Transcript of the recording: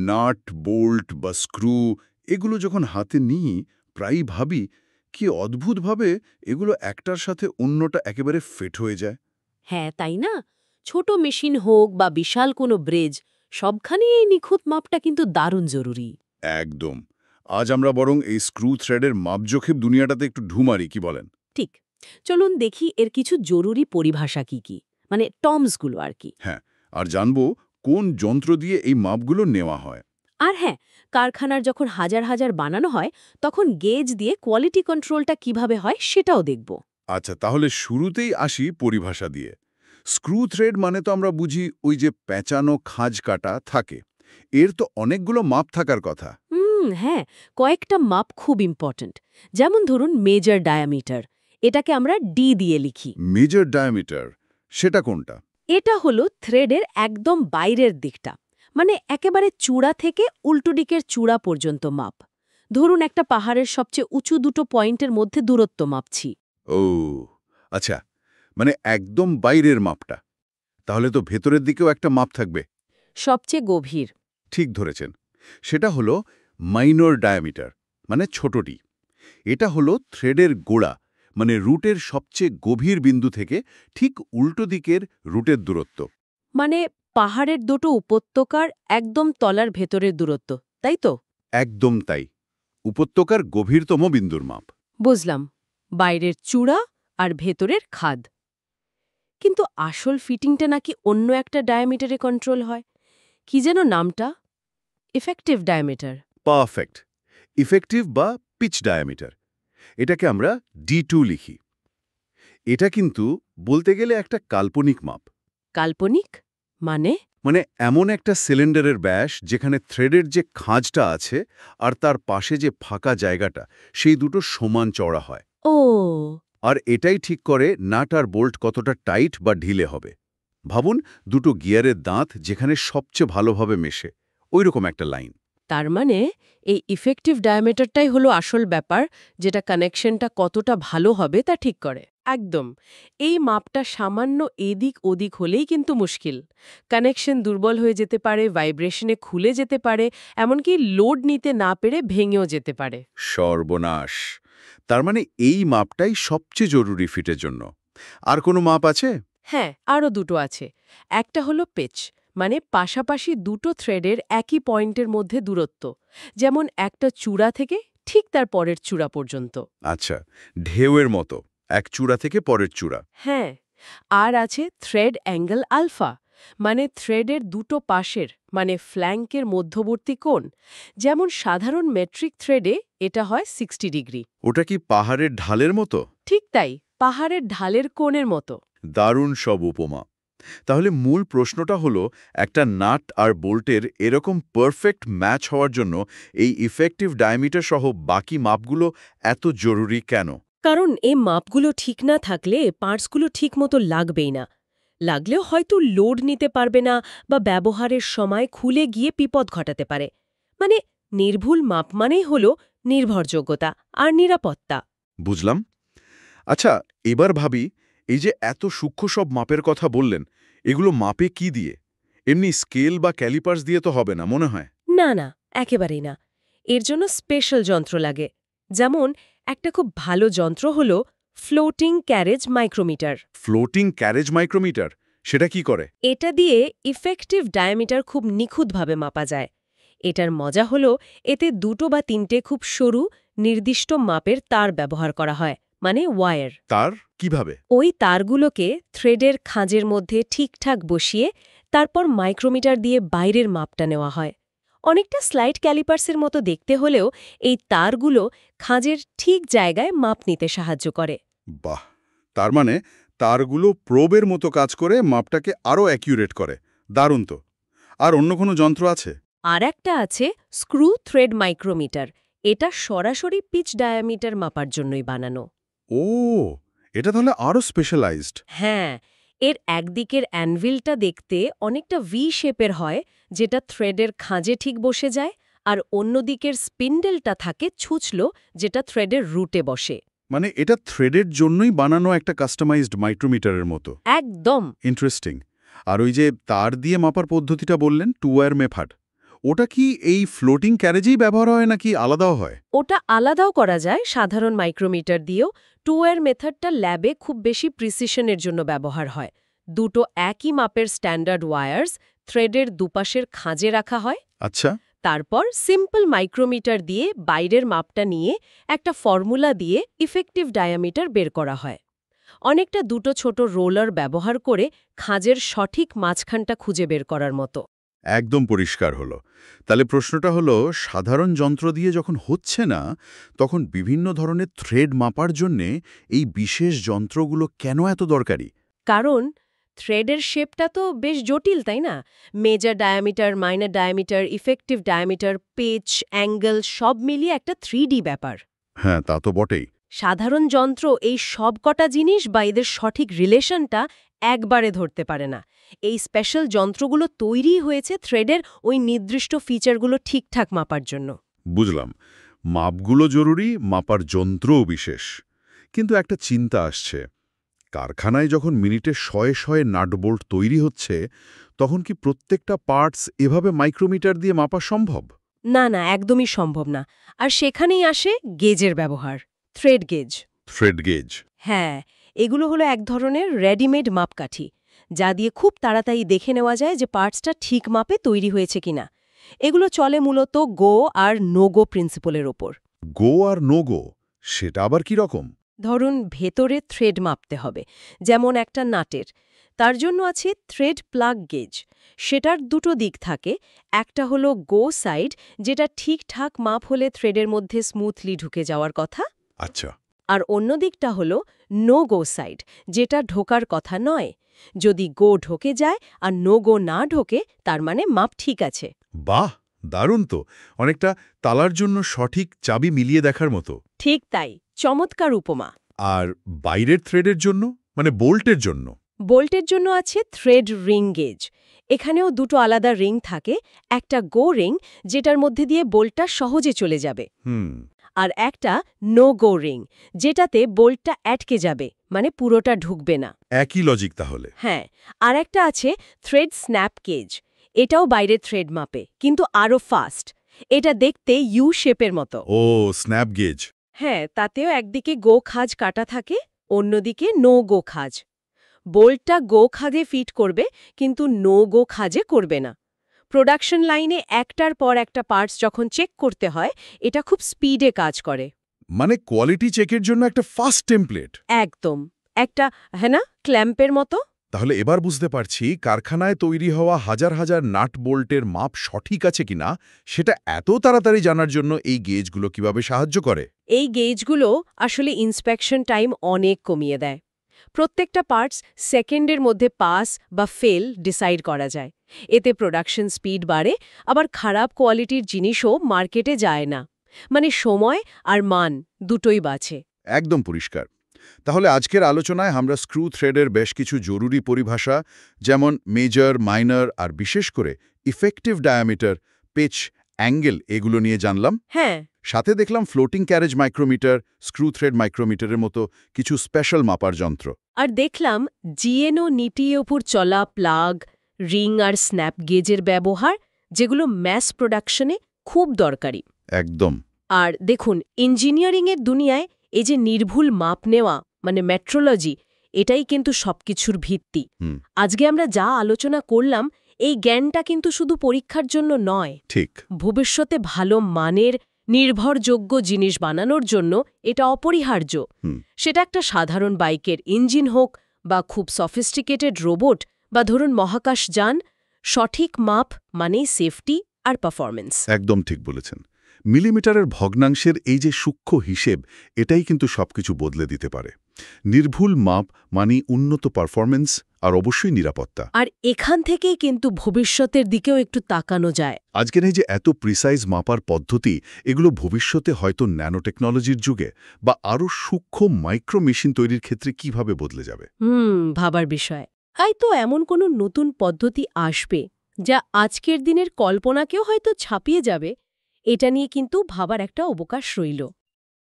Nut bolt বা screw এগুলো যখন হাতে নিই প্রায়ই ভাবি কি অদ্ভুতভাবে এগুলো একটার সাথে অন্যটা একেবারে ফিট হয়ে যায়। হ্যাঁ, তাই না? ছোট মেশিন হোক বা বিশাল কোনো ব্রেজ, সবখানেই এই নিখুঁত মাপটা কিন্তু দারুণ জরুরি। একদম। আজ আমরা বরং এই স্ক্রু থ্রেডের মাপজোখের দুনিয়াটাতে একটু ঢুমারি, কি বলেন? ঠিক। চলুন দেখি এর কিছু জরুরি পরিভাষা কি কি, মানে টর্মসগুলো আর কি। হ্যাঁ, আর জানবো কোন যন্ত্র দিয়ে এই মাপগুলো নেওয়া হয়। আর হ্যাঁ, কারখানার যখন হাজার হাজার বানানো হয়, তখন গেজ দিয়ে কোয়ালিটি কন্ট্রোলটা কিভাবে হয় সেটাও দেখব। আচ্ছা, তাহলে শুরুতেই আসি পরিভাষা দিয়ে। স্ক্রু থ্রেড মানে তো আমরা বুঝি ওই যে পেঁচানো খাঁজ কাটা থাকে। এর তো অনেকগুলো মাপ থাকার কথা। হ্যাঁ, কয়েকটা মাপ খুব ইম্পর্ট্যান্ট। যেমন ধরুন মেজর ডায়ামিটার, এটাকে আমরা ডি দিয়ে লিখি। মেজর ডায়ামিটার, সেটা কোনটা? এটা হলো থ্রেডের একদম বাইরের দিকটা, মানে একেবারে চূড়া থেকে উল্টো দিকের চূড়া পর্যন্ত মাপ। ধরুন একটা পাহাড়ের সবচেয়ে উঁচু দুটো পয়েন্টের মধ্যে দূরত্ব মাপছি। ও আচ্ছা, মানে একদম বাইরের মাপটা। তাহলে তো ভেতরের দিকেও একটা মাপ থাকবে। সবচেয়ে গভীর। ঠিক ধরেছেন। সেটা হলো মাইনর ডায়ামিটার, মানে ছোটটি। এটা হলো থ্রেডের গোড়া, মানে রুটের সবচেয়ে গভীর বিন্দু থেকে ঠিক উল্টো দিকের রুটের দূরত্ব। মানে পাহাড়ের দুটো উপত্যকার একদম তলার ভেতরের দূরত্ব, তাই তো? একদম তাই। উপত্যকার গভীরতম বিন্দুর মাপ। বুঝলাম। বাইরের চূড়া আর ভেতরের খাদ। কিন্তু আসল ফিটিংটা নাকি অন্য একটা ডায়ামিটারে কন্ট্রোল হয়। কি যেন নামটা? Effective diameter. পারফেক্ট। ইফেক্টিভ বা পিচ ডায়ামিটার। এটাকে আমরা D2 লিখি। এটা কিন্তু বলতে গেলে একটা কাল্পনিক মাপ। কাল্পনিক মানে? মানে এমন একটা সিলিন্ডারের ব্যাস যেখানে থ্রেডের যে খাঁজটা আছে আর তার পাশে যে ফাঁকা জায়গাটা, সেই দুটো সমান চওড়া হয়। ও, আর এটাই ঠিক করে নাট আর বোল্ট কতটা টাইট বা ঢিলে হবে। ভাবুন, দুটো গিয়ারের দাঁত যেখানে সবচেয়ে ভালোভাবে মেশে, ওইরকম একটা লাইন। তার মানে এই ইফেক্টিভ ডায়ামিটারটাই হলো আসল ব্যাপার, যেটা কানেকশনটা কতটা ভালো হবে তা ঠিক করে। একদম। এই মাপটা সামান্য এদিক ওদিক হলেই কিন্তু মুশকিল। কানেকশন দুর্বল হয়ে যেতে পারে, ভাইব্রেশনে খুলে যেতে পারে, এমনকি লোড নিতে না পেরে ভেঙেও যেতে পারে। সর্বনাশ! তার মানে এই মাপটাই সবচেয়ে জরুরি ফিটের জন্য। আর কোনো মাপ আছে? হ্যাঁ, আরও দুটো আছে। একটা হলো পিচ, মানে পাশাপাশি দুটো থ্রেডের একই পয়েন্টের মধ্যে দূরত্ব, যেমন একটা চূড়া থেকে ঠিক তার পরের চূড়া পর্যন্ত। আচ্ছা, ঢেউয়ের মতো এক চূড়া থেকে পরের চূড়া। হ্যাঁ, আর আছে থ্রেড অ্যাঙ্গেল আলফা, মানে থ্রেডের দুটো পাশের, মানে ফ্ল্যাঙ্কের মধ্যবর্তী কোণ। যেমন সাধারণ মেট্রিক থ্রেডে এটা হয় 60 ডিগ্রি। ওটা কি পাহাড়ের ঢালের মতো? ঠিক তাই, পাহাড়ের ঢালের কোণের মতো। দারুণ সব উপমা। তাহলে মূল প্রশ্নটা হলো, একটা নাট আর বোল্টের এরকম পারফেক্ট ম্যাচ হওয়ার জন্য এই ইফেক্টিভ ডায়ামিটার সহ বাকি মাপগুলো এত জরুরি কেন? কারণ এই মাপগুলো ঠিক না থাকলে পার্টসগুলো ঠিক মতো লাগবেই না। লাগলেও হয়তো লোড নিতে পারবে না, বা ব্যবহারের সময় খুলে গিয়ে বিপদ ঘটাতে পারে। মানে নির্ভুল মাপ মানেই হল নির্ভরযোগ্যতা আর নিরাপত্তা। বুঝলাম। আচ্ছা, এবার ভাবি, এই যে এত সূক্ষ্ম সব মাপের কথা বললেন, এগুলো মাপে কি দিয়ে? এমনি স্কেল বা ক্যালিপার্স দিয়ে তো হবে না মনে হয়। না না, একেবারেই না। এর জন্য স্পেশাল যন্ত্র লাগে। যেমন একটা খুব ভালো যন্ত্র হল floating carriage micrometer. Floating carriage micrometer, সেটা কি করে? এটা দিয়ে ইফেক্টিভ ডায়ামিটার খুব নিখুঁতভাবে মাপা যায়। এটার মজা হল এতে দুটো বা তিনটে খুব সরু নির্দিষ্ট মাপের তার ব্যবহার করা হয়, মানে ওয়্যার। তার কিভাবে? ওই তারগুলোকে থ্রেডের খাঁজের মধ্যে ঠিকঠাক বসিয়ে তারপর মাইক্রোমিটার দিয়ে বাইরের মাপটা নেওয়া হয়। অনেকটা স্লাইড ক্যালিপার্সের মতো দেখতে হলেও এই তারগুলো খাঁজের ঠিক জায়গায় মাপ নিতে সাহায্য করে। বাহ! তার মানে তারগুলো প্রোবের মতো কাজ করে মাপটাকে আরও অ্যাকিউরেট করে। দারুণ তো। আর অন্য কোনো যন্ত্র আছে? আর একটা আছে স্ক্রু থ্রেড মাইক্রোমিটার। এটা সরাসরি পিচ ডায়ামিটার মাপার জন্যই বানানো। ও, এটা তাহলে আরও স্পেশালাইজড। হ্যাঁ, এর একদিকের অ্যানভিলটা দেখতে অনেকটা ভি শেপের হয়, যেটা থ্রেডের খাঁজে ঠিক বসে যায়, আর অন্যদিকের স্পিন্ডেলটা থাকে ছুঁচলো, যেটা থ্রেডের রুটে বসে। মানে এটা থ্রেডের জন্যই বানানো একটা কাস্টমাইজড মাইক্রোমিটারের মতো। একদম। ইন্টারেস্টিং। আর ওই যে তার দিয়ে মাপার পদ্ধতিটা বললেন, টু ওয়্যার মেথড, ওটা কি এই ফ্লোটিং ক্যারেজেই ব্যবহার হয় নাকি আলাদাও হয়? ওটা আলাদাও করা যায় সাধারণ মাইক্রোমিটার দিয়েও। 2 এর মেথডটা ল্যাবে খুব বেশি প্রিসিশনের জন্য ব্যবহার হয়। দুটো একই মাপের স্ট্যান্ডার্ড ওয়্যার্স থ্রেডের দুপাশের খাঁজে রাখা হয়। আচ্ছা। তারপর সিম্পল মাইক্রোমিটার দিয়ে বাইরের মাপটা নিয়ে একটা ফর্মুলা দিয়ে ইফেক্টিভ ডায়ামিটার বের করা হয়। অনেকটা দুটো ছোট রোলার ব্যবহার করে খাঁজের সঠিক মাঝখানটা খুঁজে বের করার মতো। একদম পরিষ্কার হলো। তাহলে প্রশ্নটা হলো, সাধারণ যন্ত্র দিয়ে যখন হচ্ছে না, তখন বিভিন্ন ধরনের থ্রেড মাপার জন্যে এই বিশেষ যন্ত্রগুলো কেন এত দরকারি? কারণ থ্রেডের শেপটা তো বেশ জটিল, তাই না? Major diameter, minor diameter, effective diameter, পেচ, অ্যাঙ্গেল সব মিলিয়ে একটা 3D ব্যাপার। হ্যাঁ, তা তো বটেই। সাধারণ যন্ত্র এই সব কটা জিনিস বা এদের সঠিক রিলেশনটা একবারে ধরতে পারে না। এই স্পেশাল যন্ত্রগুলো তৈরি হয়েছে থ্রেডের ওই নির্দিষ্ট ফিচারগুলো ঠিকঠাক মাপার জন্য। বুঝলাম। মাপগুলো জরুরি, মাপার যন্ত্রও বিশেষ। কিন্তু একটা চিন্তা আসছে, কারখানায় যখন মিনিটে শয়ে শয়ে নাটবোল্ট তৈরি হচ্ছে, তখন কি প্রত্যেকটা পার্টস এভাবে মাইক্রোমিটার দিয়ে মাপা সম্ভব? না, না, একদমই সম্ভব না। আর সেখানেই আসে গেজের ব্যবহার, থ্রেড গেজ। Thread gauge? হ্যাঁ, এগুলো হলো এক ধরনের রেডিমেড মাপকাঠি, যা দিয়ে খুব তাড়াতাড়ি দেখে নেওয়া যায় যে পার্টসটা ঠিক মাপে তৈরি হয়েছে কিনা। এগুলো চলে মূলত গো আর নো গো প্রিন্সিপলের ওপর। গো আর নো গো, সেটা আবার কি রকম? ধরুন ভেতরে থ্রেড মাপতে হবে, যেমন একটা নাটের। তার জন্য আছে থ্রেড প্লাগ গেজ। সেটার দুটো দিক থাকে। একটা হলো গো সাইড, যেটা ঠিকঠাক মাপ হলে থ্রেডের মধ্যে স্মুথলি ঢুকে যাওয়ার কথা। আচ্ছা। আর অন্য দিকটা হলো নো গো সাইড, যেটা ঢোকার কথা নয়। যদি গো ঢোকে যায় আর নো গো না ঢোকে, তার মানে মাপ ঠিক আছে। বাহ, দারুণ তো। অনেকটা তালার জন্য সঠিক চাবি মিলিয়ে দেখার মতো। ঠিক তাই, চমৎকার উপমা। আর বাইরের থ্রেডের জন্য, মানে বোল্টের জন্য? বোল্টের জন্য আছে থ্রেড রিং গেজ। এখানেও দুটো আলাদা রিং থাকে। একটা গো রিং, যেটার মধ্যে দিয়ে বোল্টটা সহজে চলে যাবে। আর একটা নো গো রিং, যেটাতে বোল্টটা আটকে যাবে, মানে পুরোটা ঢুকবে না। একই লজিক তাহলে। হ্যাঁ, আর একটা আছে থ্রেড স্ন্যাপ গেজ। এটাও বাইরের থ্রেড মাপে, কিন্তু আরও ফাস্ট। এটা দেখতে ইউ শেপের মতো। ও, স্ন্যাপ গেজ। হ্যাঁ, তাতেও একদিকে গো খাঁজ কাটা থাকে, অন্যদিকে নো গো খাঁজ। বোল্টটা গো খাঁজে ফিট করবে, কিন্তু নো গো খাঁজে করবে না। প্রোডাকশন লাইনে একটার পর একটা পার্টস যখন চেক করতে হয়, এটা খুব স্পিডে কাজ করে। মানে কোয়ালিটি চেকের জন্য একটা ফাস্ট টেমপ্লেট। একদম, একটা, হ্যাঁ না, ক্ল্যাম্পের মতো। তাহলে এবার বুঝতে পারছি কারখানায় তৈরি হওয়া হাজার হাজার নাট বোল্টের মাপ সঠিক আছে কিনা সেটা এত তাড়াতাড়ি জানার জন্য এই গেজগুলো কিভাবে সাহায্য করে। এই গেজগুলো আসলে ইন্সপেকশন টাইম অনেক কমিয়ে দেয়। প্রত্যেকটা পার্টস সেকেন্ডের মধ্যে পাস বা ফেল ডিসাইড করা যায়। এতে প্রোডাকশন স্পিড বাড়ে, আবার খারাপ কোয়ালিটির জিনিসও মার্কেটে যায় না। মানে সময় আর মান দুটোই বাঁচে। একদম পরিষ্কার। তাহলে আজকের আলোচনায় আমরা স্ক্রু থ্রেডের বেশ কিছু জরুরি পরিভাষা, যেমন মেজর, মাইনর আর বিশেষ করে ইফেক্টিভ ডায়ামিটার, পিচ, অ্যাঙ্গেল, এগুলো নিয়ে জানলাম। হ্যাঁ, সাথে দেখলাম floating carriage micrometer, screw thread মাইক্রোমিটারের মতো কিছু স্পেশাল মাপার যন্ত্র। আর দেখলাম জিএনও নীতির ওপর চলা প্লাগ, রিং আর স্ন্যাপ গেজের ব্যবহার, যেগুলো ম্যাস প্রোডাকশনে খুব দরকারি। একদম। আর দেখুন, ইঞ্জিনিয়ারিংয়ের দুনিয়ায় এই যে নির্ভুল মাপ নেওয়া, মানে মেট্রোলজি, এটাই কিন্তু সবকিছুর ভিত্তি। আজকে আমরা যা আলোচনা করলাম, এই জ্ঞানটা কিন্তু শুধু পরীক্ষার জন্য নয়, ঠিক, ভবিষ্যতে ভালো মানের নির্ভরযোগ্য জিনিস বানানোর জন্য এটা অপরিহার্য। সেটা একটা সাধারণ বাইকের ইঞ্জিন হোক, বা খুব সফিস্টিকেটেড রোবট, বা ধরুন মহাকাশযান, সঠিক মাপ মানেই সেফটি আর পারফরমেন্স। একদম ঠিক বলেছেন। মিলিমিটারের ভগ্নাংশের এই যে সূক্ষ্ম হিসেব, এটাই কিন্তু সবকিছু বদলে দিতে পারে। নির্ভুল মাপ মানে উন্নত পারফরমেন্স আর অবশ্যই নিরাপত্তা। আর এখান থেকেই কিন্তু ভবিষ্যতের দিকেও একটু তাকানো যায়। আজকের এই যে এত প্রিসাইজ মাপার পদ্ধতি, এগুলো ভবিষ্যতে হয়তো ন্যানোটেকনোলজির যুগে বা আরও সূক্ষ্ম মাইক্রো মেশিন তৈরির ক্ষেত্রে কিভাবে বদলে যাবে। ভাবার বিষয়। হয়তো এমন কোনো নতুন পদ্ধতি আসবে, যা আজকের দিনের কল্পনাকেও হয়তো ছাপিয়ে যাবে। এটা নিয়ে কিন্তু ভাবার একটা অবকাশ রইল।